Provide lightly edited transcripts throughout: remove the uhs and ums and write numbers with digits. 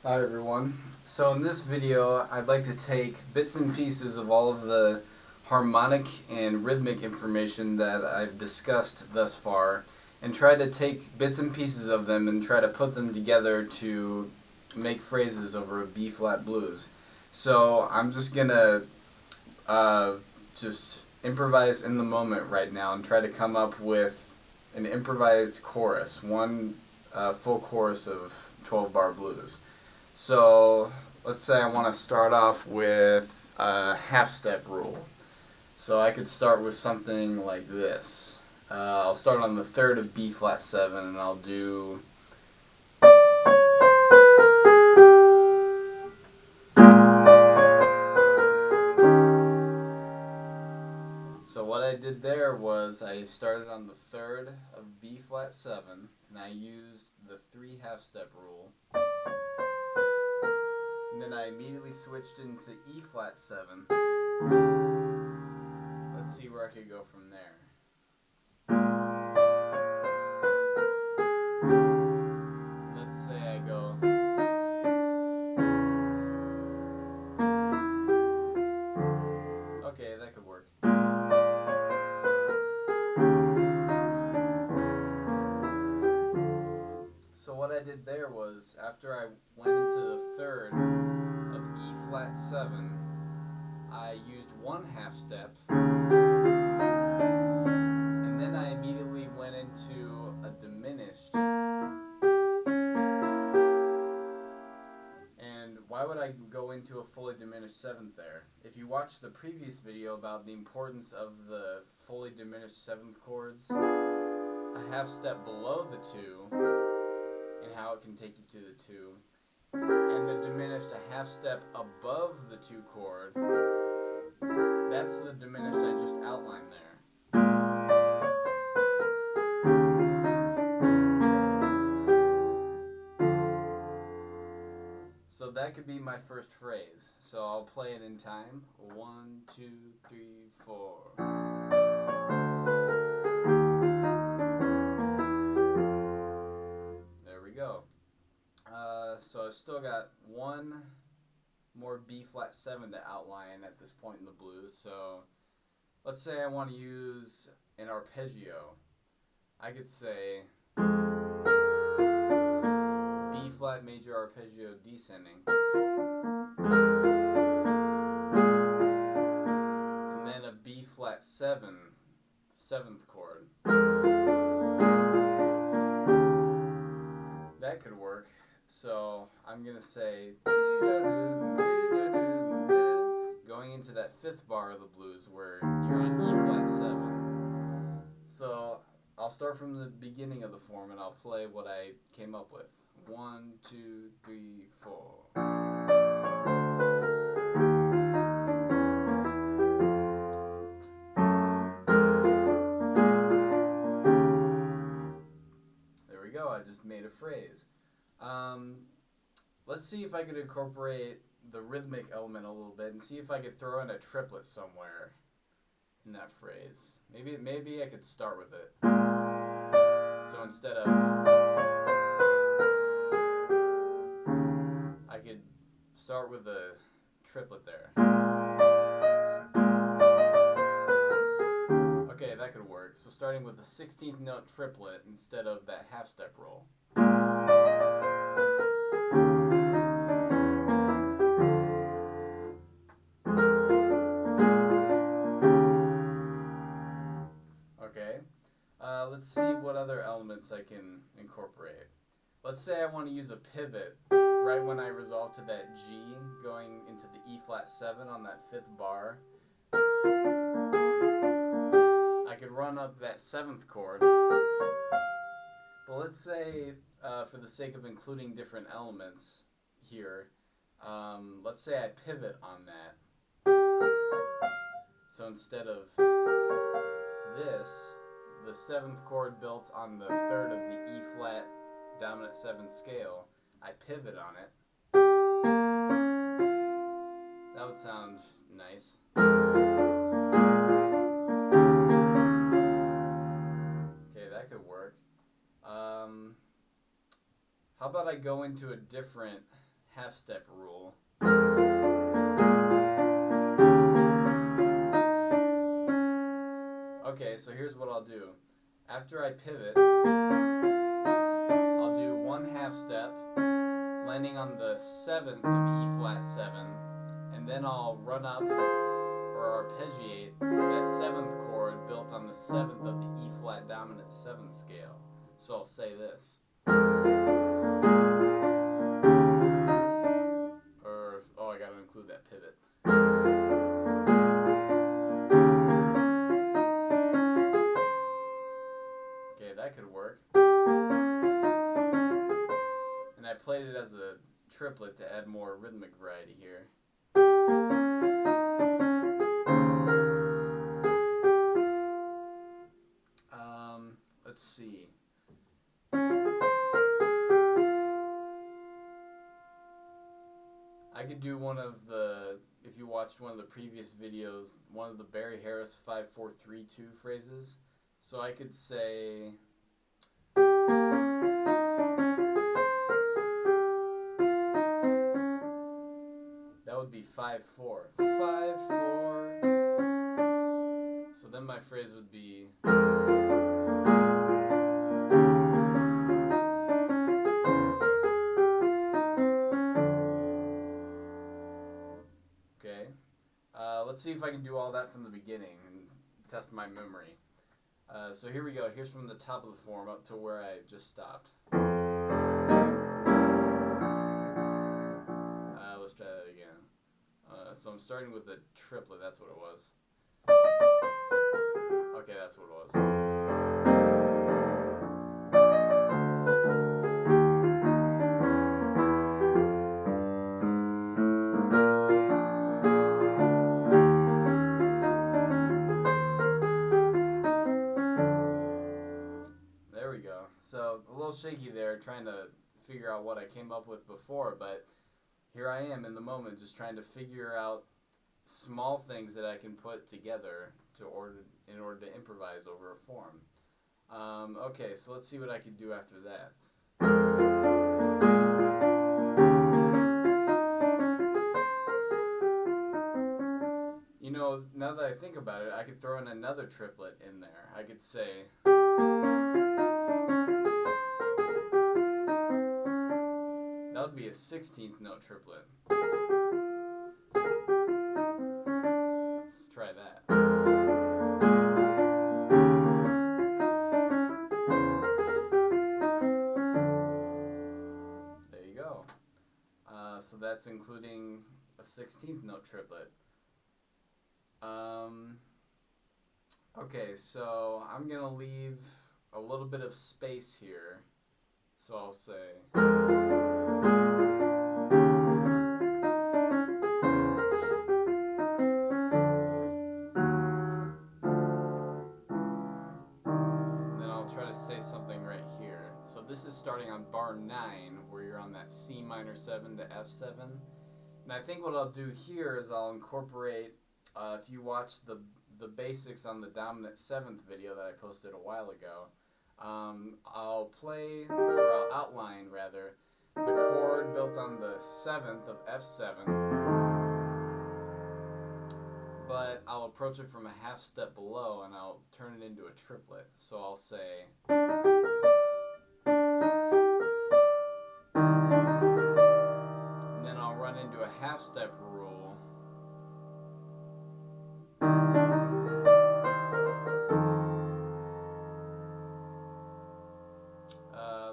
Hi everyone. So in this video I'd like to take bits and pieces of all of the harmonic and rhythmic information that I've discussed thus far and try to take bits and pieces of them and try to put them together to make phrases over a B-flat blues. So I'm just gonna just improvise in the moment right now and try to come up with an improvised chorus, one full chorus of 12-bar blues. So let's say I want to start off with a half-step rule. So I could start with something like this. I'll start on the third of B flat 7 and I'll do So what I did there was I started on the third of B flat 7 and I used the 3 half-step rule. And then I immediately switched into E flat 7. Let's see where I could go from there. Let's say I go. Okay, that could work. So what I did there was, after I went into the third of E flat 7, I used 1 half step, and then I immediately went into a diminished. And why would I go into a fully diminished 7th there? If you watched the previous video about the importance of the fully diminished 7th chords, a half step below the 2, and how it can take you to the 2, and the diminished a half step above the 2 chord, that's the diminished I just outlined there. So that could be my first phrase. So I'll play it in time. 1, 2, 3, 4. There we go. So I've still got one more B flat 7 to outline at this point in the blues. So let's say I want to use an arpeggio. I could say B flat major arpeggio descending, and then a B flat 7, 7th chord. That could work. So I'm gonna say going into that 5th bar of the blues where you're on E flat 7. So I'll start from the beginning of the form and I'll play what I came up with. 1, 2, 3, 4. There we go, I just made a phrase. Let's see if I could incorporate the rhythmic element a little bit and see if I could throw in a triplet somewhere in that phrase. Maybe I could start with it. So instead of, I could start with a triplet there. Okay, that could work. So starting with a 16th note triplet instead of that half step roll. Okay, let's see what other elements I can incorporate. Let's say I want to use a pivot right when I resolve to that G going into the E flat 7 on that 5th bar. I could run up that 7th chord, but let's say for the sake of including different elements here, let's say I pivot on that. So instead of this, the 7th chord built on the 3rd of the E flat dominant 7 scale, I pivot on it. That would sound nice. Okay, that could work. How about I go into a different half-step rule. Okay, so here's what I'll do. After I pivot, I'll do one half step, landing on the 7th of E flat 7, and then I'll run up or arpeggiate that 7th chord built on the 7th of the E flat dominant 7th scale. So I'll say this. Oh, I gotta include that pivot. Okay, that could work. And I played it as a triplet to add more rhythmic variety here. Let's see. I could do one of the, if you watched one of the previous videos, one of the Barry Harris 5-4-3-2 phrases. So I could say, that would be 5-4. 5-4. So then my phrase would be, okay. Let's see if I can do all that from the beginning and test my memory. So here we go. Here's from the top of the form up to where I just stopped. Let's try that again. So I'm starting with a triplet. That's what it was. Okay, that's what it was. There we go. So a little shaky there, trying to figure out what I came up with before, but here I am in the moment, just trying to figure out small things that I can put together in order to improvise over a form. Okay, so let's see what I can do after that. You know, now that I think about it, I could throw in another triplet in there. I could say, that would be a 16th note triplet. Let's try that. There you go. So that's including a 16th note triplet. Okay, so I'm going to leave a little bit of space here. So I'll say, and then I'll try to say something right here. So this is starting on bar 9, where you're on that C minor 7 to F7. And I think what I'll do here is I'll incorporate, if you watch the basics on the dominant 7th video that I posted a while ago, I'll play, or I'll outline rather, the chord built on the 7th of F7, but I'll approach it from a half step below and I'll turn it into a triplet. So I'll say, and then I'll run into a half step rule.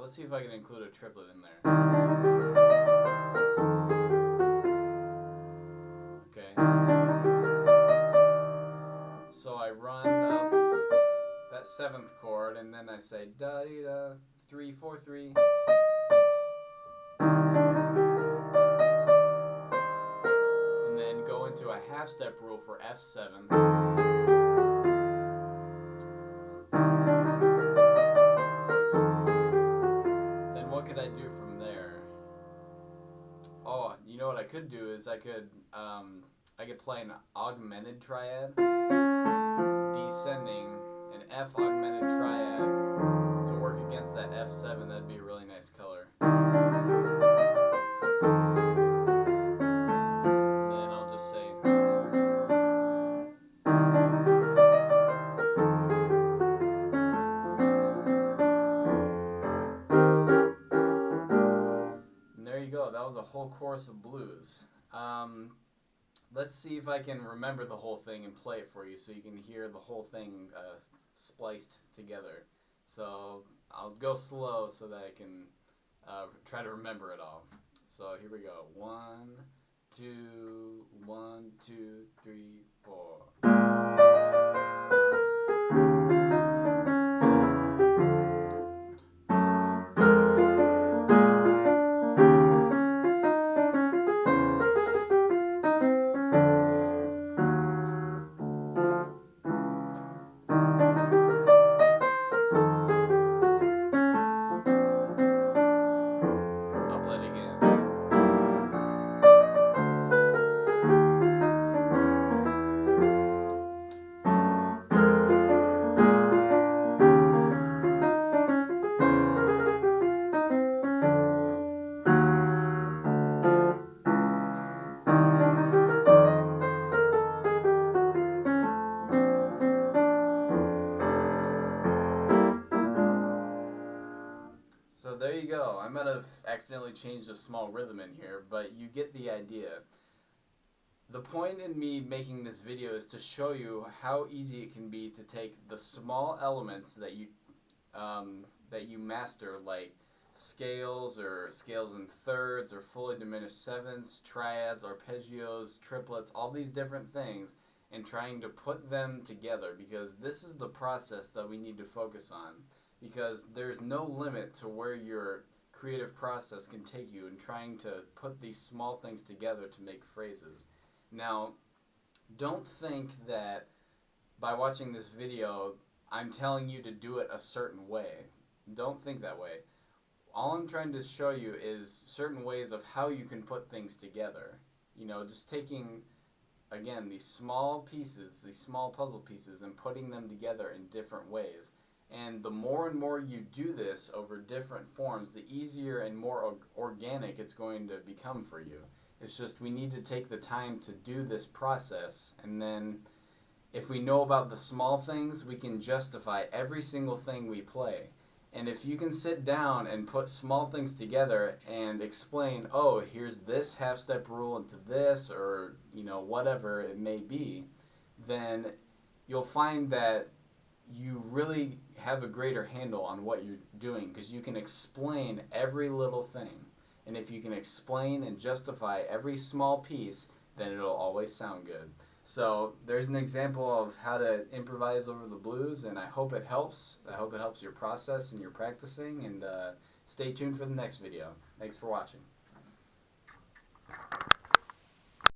Let's see if I can include a triplet in there. Okay. So I run up that 7th chord and then I say da dee da 3 4 3. And then go into a half step rule for F7. What could I do from there? Oh, you know what I could do is I could play an augmented triad, descending an F augmented triad to work against that F7. That'd be a really nice color. go. That was a whole chorus of blues. Let's see if I can remember the whole thing and play it for you so you can hear the whole thing spliced together. So I'll go slow so that I can try to remember it all. So here we go. 1, 2, 1, 2, 3, 4. So there you go. I might have accidentally changed a small rhythm in here, but you get the idea. The point in me making this video is to show you how easy it can be to take the small elements that you master, like scales or scales in thirds or fully diminished sevenths, triads, arpeggios, triplets, all these different things, and trying to put them together, because this is the process that we need to focus on, because there's no limit to where your creative process can take you in trying to put these small things together to make phrases. Now, don't think that by watching this video I'm telling you to do it a certain way. Don't think that way. All I'm trying to show you is certain ways of how you can put things together. You know, just taking, again, these small pieces, these small puzzle pieces, and putting them together in different ways. And the more and more you do this over different forms, the easier and more organic it's going to become for you. It's just we need to take the time to do this process, and then if we know about the small things, we can justify every single thing we play. And if you can sit down and put small things together and explain, oh, here's this half-step rule into this, or, you know, whatever it may be, then you'll find that you really have a greater handle on what you're doing, because you can explain every little thing. And if you can explain and justify every small piece, then it'll always sound good. So there's an example of how to improvise over the blues, and I hope it helps. I hope it helps your process and your practicing, and stay tuned for the next video. Thanks for watching.